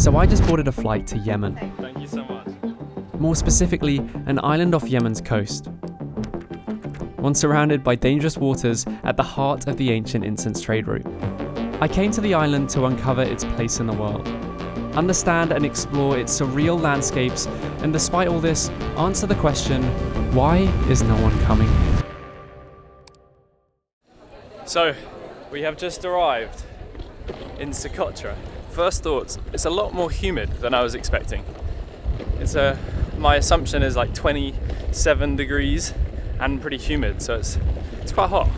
So I just boarded a flight to Yemen. Thank you so much. More specifically, an island off Yemen's coast. One surrounded by dangerous waters at the heart of the ancient incense trade route. I came to the island to uncover its place in the world, understand and explore its surreal landscapes, and despite all this, answer the question, why is no one coming here? So, we have just arrived in Socotra. First thoughts, it's a lot more humid than I was expecting. My assumption is like 27 degrees and pretty humid, so it's quite hot.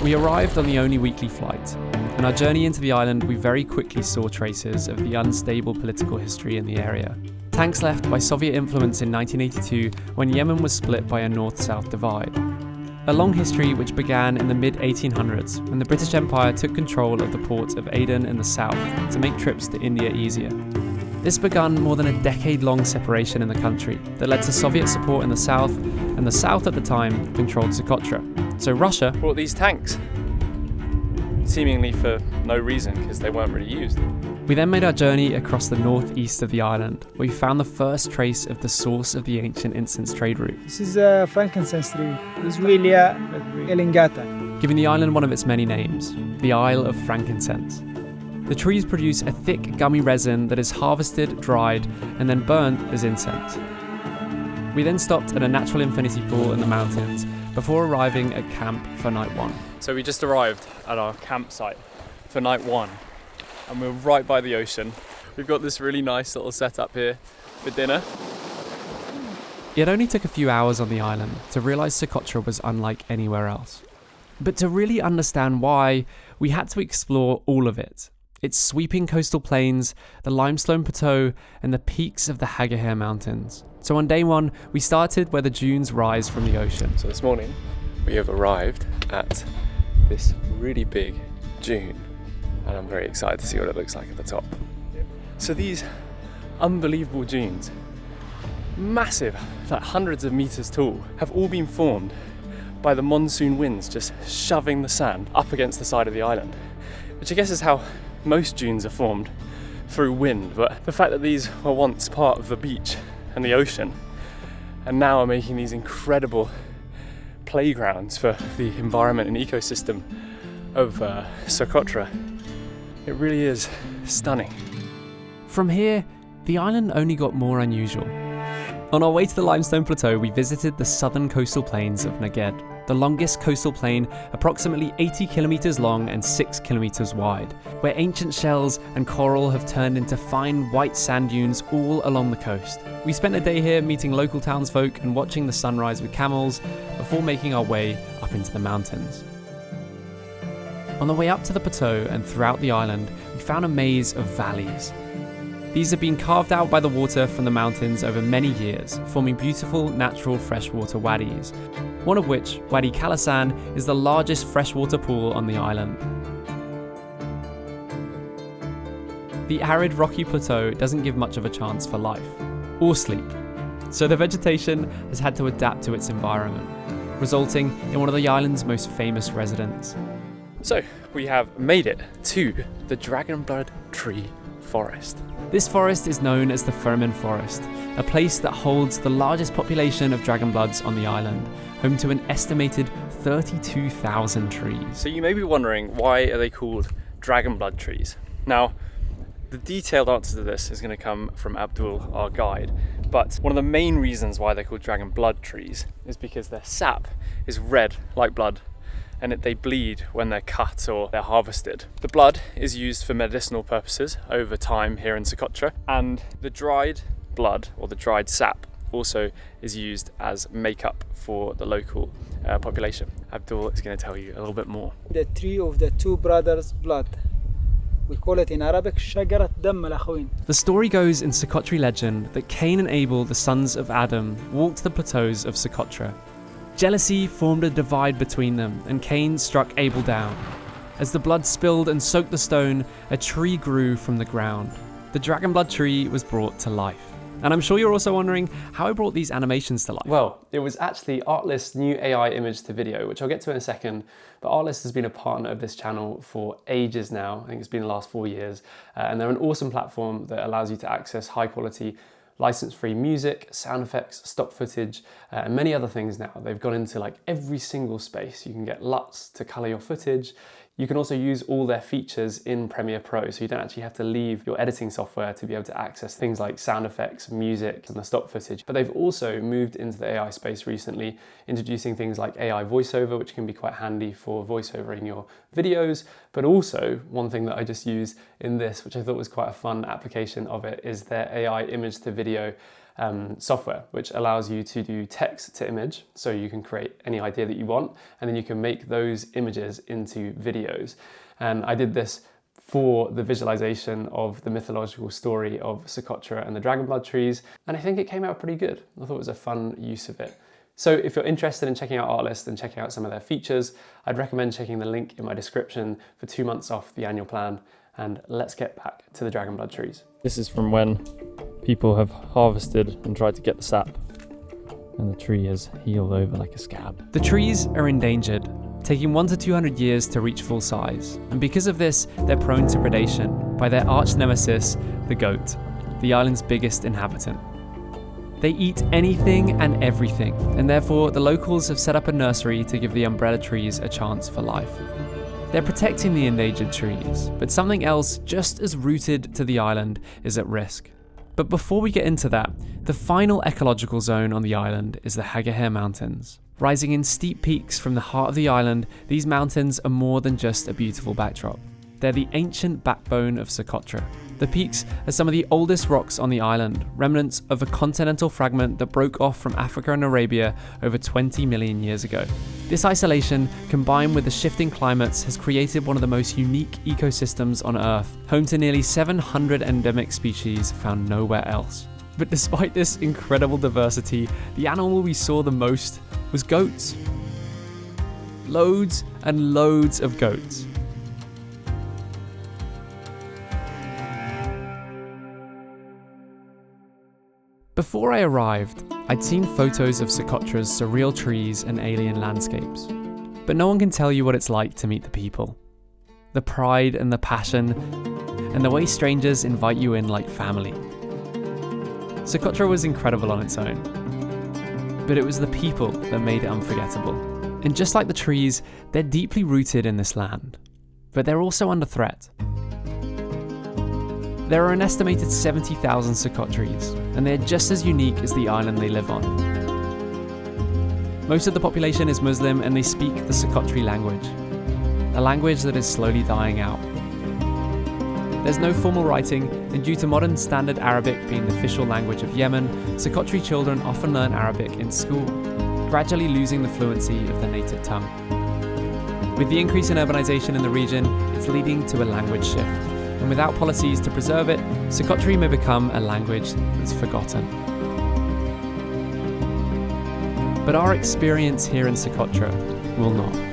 We arrived on the only weekly flight. On our journey into the island, we very quickly saw traces of the unstable political history in the area. Tanks left by Soviet influence in 1982 when Yemen was split by a north-south divide. A long history which began in the mid-1800s when the British Empire took control of the port of Aden in the south to make trips to India easier. This began more than a decade-long separation in the country that led to Soviet support in the south, and the south at the time controlled Socotra. So Russia brought these tanks, seemingly for no reason because they weren't really used. We then made our journey across the northeast of the island, where we found the first trace of the source of the ancient incense trade route. This is a frankincense tree, Zuilia elongata, giving the island one of its many names, the Isle of Frankincense. The trees produce a thick, gummy resin that is harvested, dried, and then burnt as incense. We then stopped at a natural infinity pool in the mountains before arriving at camp for night one. So we just arrived at our campsite for night one, and we're right by the ocean. We've got this really nice little setup here for dinner. It only took a few hours on the island to realise Socotra was unlike anywhere else. But to really understand why, we had to explore all of it. Its sweeping coastal plains, the limestone plateau, and the peaks of the Arher mountains. So on day one, we started where the dunes rise from the ocean. So this morning, we have arrived at this really big dune, and I'm very excited to see what it looks like at the top. So these unbelievable dunes, massive, like hundreds of meters tall, have all been formed by the monsoon winds just shoving the sand up against the side of the island, which I guess is how most dunes are formed, through wind. But the fact that these were once part of the beach and the ocean and now are making these incredible playgrounds for the environment and ecosystem of Socotra, it really is stunning. From here, the island only got more unusual. On our way to the limestone plateau, we visited the southern coastal plains of Noged, the longest coastal plain, approximately 80 kilometers long and 6 kilometers wide, where ancient shells and coral have turned into fine white sand dunes all along the coast. We spent a day here meeting local townsfolk and watching the sunrise with camels before making our way up into the mountains. On the way up to the plateau and throughout the island, we found a maze of valleys. These have been carved out by the water from the mountains over many years, forming beautiful natural freshwater wadis, one of which, Wadi Kalisan, is the largest freshwater pool on the island. The arid rocky plateau doesn't give much of a chance for life, or sleep, so the vegetation has had to adapt to its environment, resulting in one of the island's most famous residents. So, we have made it to the Dragonblood Tree Forest. This forest is known as the Firmin Forest, a place that holds the largest population of dragonbloods on the island, home to an estimated 32,000 trees. So you may be wondering, why are they called dragonblood trees? Now, the detailed answer to this is going to come from Abdul, our guide, but one of the main reasons why they're called dragonblood trees is because their sap is red like blood, and they bleed when they're cut or they're harvested. The blood is used for medicinal purposes over time here in Socotra, and the dried blood or the dried sap also is used as makeup for the local population. Abdul is going to tell you a little bit more. The tree of the two brothers' blood. We call it in Arabic شجرة دم الأخوين. The story goes in Socotri legend that Cain and Abel, the sons of Adam, walked the plateaus of Socotra. Jealousy formed a divide between them, and Cain struck Abel down. As the blood spilled and soaked the stone, a tree grew from the ground. The dragonblood tree was brought to life. And I'm sure you're also wondering how I brought these animations to life. Well, it was actually Artlist's new AI image to video, which I'll get to in a second, but Artlist has been a partner of this channel for ages now. I think it's been the last 4 years, and they're an awesome platform that allows you to access high quality license-free music, sound effects, stock footage, and many other things now. They've gone into like every single space. You can get LUTs to color your footage. You can also use all their features in Premiere Pro, so you don't actually have to leave your editing software to be able to access things like sound effects, music, and the stock footage. But they've also moved into the AI space recently, introducing things like AI voiceover, which can be quite handy for voiceovering your videos. But also, one thing that I just used in this, which I thought was quite a fun application of it, is their AI image to video software, which allows you to do text to image, so you can create any idea that you want, and then you can make those images into videos. And I did this for the visualization of the mythological story of Socotra and the dragon blood trees, and I think it came out pretty good. I thought it was a fun use of it. So if you're interested in checking out Artlist and checking out some of their features, I'd recommend checking the link in my description for 2 months off the annual plan. And let's get back to the dragon blood trees. This is from when people have harvested and tried to get the sap, and the tree has healed over like a scab. The trees are endangered, taking 100 to 200 years to reach full size. And because of this, they're prone to predation by their arch nemesis, the goat, the island's biggest inhabitant. They eat anything and everything, and therefore the locals have set up a nursery to give the umbrella trees a chance for life. They're protecting the endangered trees, but something else just as rooted to the island is at risk. But before we get into that, the final ecological zone on the island is the Arher Mountains. Rising in steep peaks from the heart of the island, these mountains are more than just a beautiful backdrop. They're the ancient backbone of Socotra. The peaks are some of the oldest rocks on the island, remnants of a continental fragment that broke off from Africa and Arabia over 20 million years ago. This isolation, combined with the shifting climates, has created one of the most unique ecosystems on Earth, home to nearly 700 endemic species found nowhere else. But despite this incredible diversity, the animal we saw the most was goats. Loads and loads of goats. Before I arrived, I'd seen photos of Socotra's surreal trees and alien landscapes. But no one can tell you what it's like to meet the people. The pride and the passion, and the way strangers invite you in like family. Socotra was incredible on its own, but it was the people that made it unforgettable. And just like the trees, they're deeply rooted in this land, but they're also under threat. There are an estimated 70,000 Socotras, and they're just as unique as the island they live on. Most of the population is Muslim and they speak the Socotri language, a language that is slowly dying out. There's no formal writing, and due to modern standard Arabic being the official language of Yemen, Socotri children often learn Arabic in school, gradually losing the fluency of their native tongue. With the increase in urbanization in the region, it's leading to a language shift. And without policies to preserve it, Socotri may become a language that's forgotten. But our experience here in Socotra will not.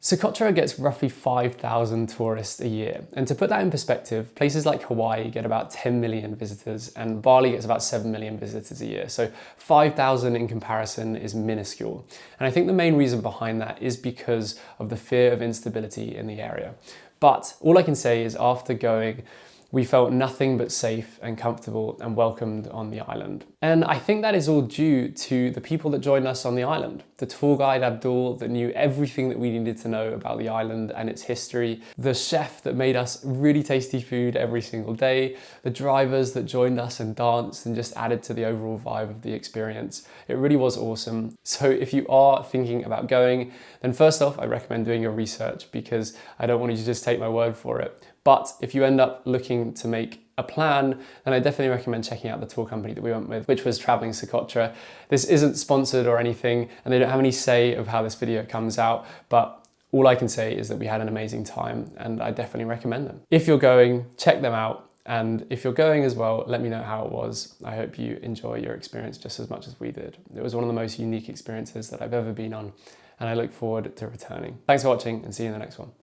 Socotra gets roughly 5,000 tourists a year. And to put that in perspective, places like Hawaii get about 10 million visitors and Bali gets about 7 million visitors a year. So 5,000 in comparison is minuscule. And I think the main reason behind that is because of the fear of instability in the area. But all I can say is after going, we felt nothing but safe and comfortable and welcomed on the island. And I think that is all due to the people that joined us on the island. The tour guide Abdul that knew everything that we needed to know about the island and its history. The chef that made us really tasty food every single day. The drivers that joined us and danced and just added to the overall vibe of the experience. It really was awesome. So if you are thinking about going, then first off, I recommend doing your research because I don't want you to just take my word for it. But if you end up looking to make a plan, then I definitely recommend checking out the tour company that we went with, which was Traveling Socotra. This isn't sponsored or anything, and they don't have any say of how this video comes out, but all I can say is that we had an amazing time, and I definitely recommend them. If you're going, check them out, and if you're going as well, let me know how it was. I hope you enjoy your experience just as much as we did. It was one of the most unique experiences that I've ever been on, and I look forward to returning. Thanks for watching, and see you in the next one.